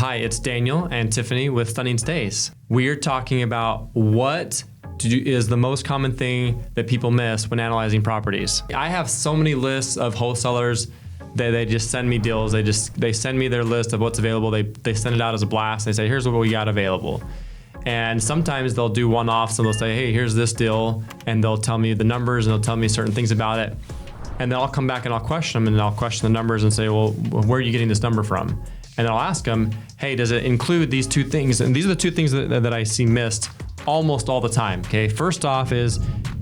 Hi, it's Daniel and Tiffany with Stunning Stays. We are talking about what is the most common thing that people miss when analyzing properties. I have so many lists of wholesalers that they just send me deals. They send me their list of what's available. They send it out as a blast. They say, here's what we got available. And sometimes they'll do one-offs and they'll say, hey, here's this deal. And they'll tell me the numbers and they'll tell me certain things about it. And then I'll come back and I'll question them and I'll question the numbers and say, well, where are you getting this number from? And I'll ask them, hey, does it include these two things? And these are the two things that I see missed almost all the time, okay? First off is,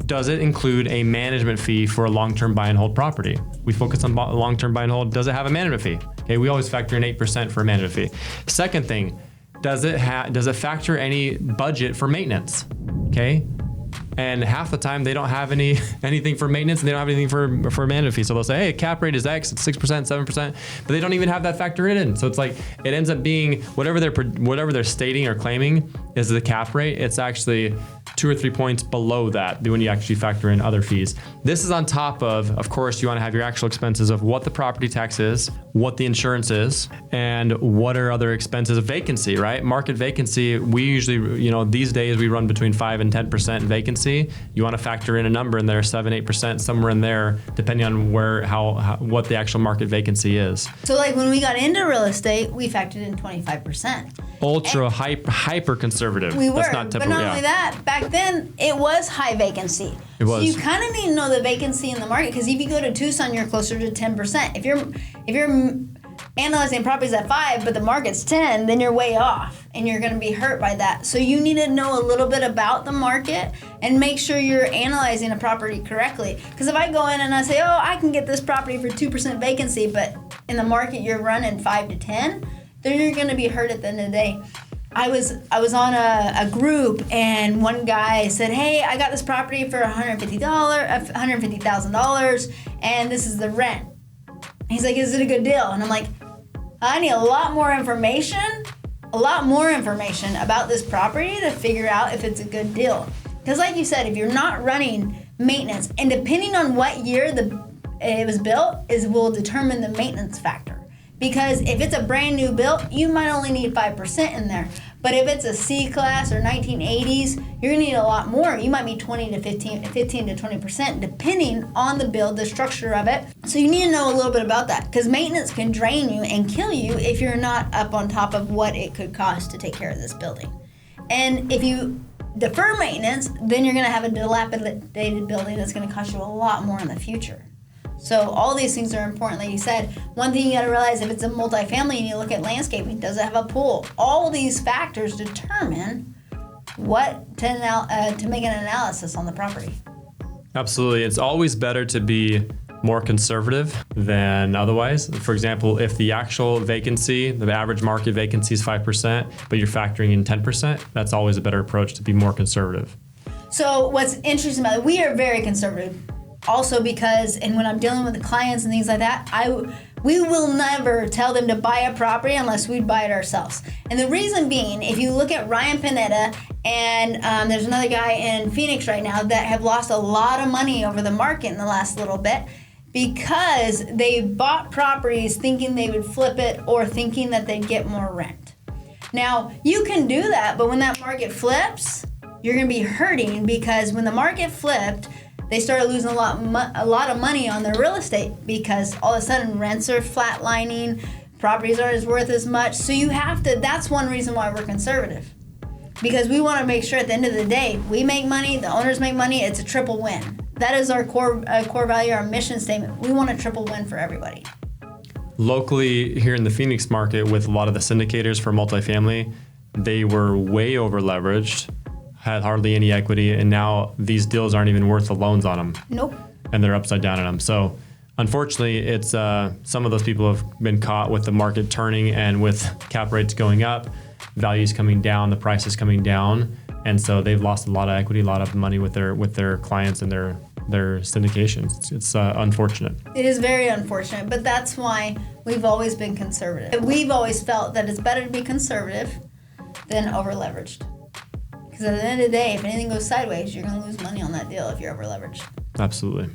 does it include a management fee for a long-term buy and hold property? We focus on long-term buy and hold. Does it have a management fee? Okay, we always factor in 8% for a management fee. Second thing, does it factor any budget for maintenance? Okay. And half the time they don't have anything for maintenance and they don't have anything for a management fee. So they'll say, hey, cap rate is X, it's 6%, 7%, but they don't even have that factored in. So it's like, it ends up being whatever they're stating or claiming is the cap rate. It's actually 2 or 3 points below that when you actually factor in other fees. This is on top of course, you want to have your actual expenses of what the property tax is, what the insurance is, and what are other expenses of vacancy, right? Market vacancy, we usually, these days we run between 5 and 10% vacancy. You want to factor in a number in there, 7, 8%, somewhere in there, depending on what the actual market vacancy is. So like when we got into real estate, we factored in 25%. Hyper conservative. We were, That's not typical, but not only that, back then it was high vacancy. It was. So you kind of need to know the vacancy in the market, because if you go to Tucson, you're closer to 10%. If you're analyzing properties at 5, but the market's 10, then you're way off, and you're going to be hurt by that. So you need to know a little bit about the market and make sure you're analyzing a property correctly. Because if I go in and I say, I can get this property for 2% vacancy, but in the market you're running 5 to 10, then you're going to be hurt at the end of the day. I was on a group, and one guy said, hey, I got this property for $150,000, and this is the rent. He's like, is it a good deal? And I'm like, I need a lot more information about this property to figure out if it's a good deal. Because like you said, if you're not running maintenance, and depending on what year it was built, will determine the maintenance factor. Because if it's a brand new build, you might only need 5% in there. But if it's a C-class or 1980s, you're gonna need a lot more. You might need 15 to 20%, depending on the build, the structure of it. So you need to know a little bit about that, because maintenance can drain you and kill you if you're not up on top of what it could cost to take care of this building. And if you defer maintenance, then you're gonna have a dilapidated building that's gonna cost you a lot more in the future. So all these things are important. Like you said, one thing you got to realize, if it's a multifamily and you look at landscaping, does it have a pool? All these factors determine what to make an analysis on the property. Absolutely. It's always better to be more conservative than otherwise. For example, if the actual vacancy, the average market vacancy is 5%, but you're factoring in 10%, that's always a better approach, to be more conservative. So what's interesting about it, we are very conservative. Also because, and when I'm dealing with the clients and things like that, we will never tell them to buy a property unless we buy it ourselves. And the reason being, if you look at Ryan Pineda, and there's another guy in Phoenix right now that have lost a lot of money over the market in the last little bit, because they bought properties thinking they would flip it or thinking that they'd get more rent. Now, you can do that, but when that market flips, you're going to be hurting, because when the market flipped, they started losing a lot of money on their real estate, because all of a sudden rents are flatlining, properties aren't worth as much. So you have to, that's one reason why we're conservative. Because we want to make sure at the end of the day, we make money, the owners make money, it's a triple win. That is our core value, our mission statement. We want a triple win for everybody. Locally here in the Phoenix market, with a lot of the syndicators for multifamily, they were way over leveraged, had hardly any equity, and now these deals aren't even worth the loans on them. Nope. And they're upside down on them. So unfortunately, it's some of those people have been caught with the market turning, and with cap rates going up, values coming down, the prices coming down, and so they've lost a lot of equity, a lot of money with their clients and their syndications. It's unfortunate. It is very unfortunate, but that's why we've always been conservative. We've always felt that it's better to be conservative than over leveraged. Because at the end of the day, if anything goes sideways, you're going to lose money on that deal if you're over leveraged. Absolutely.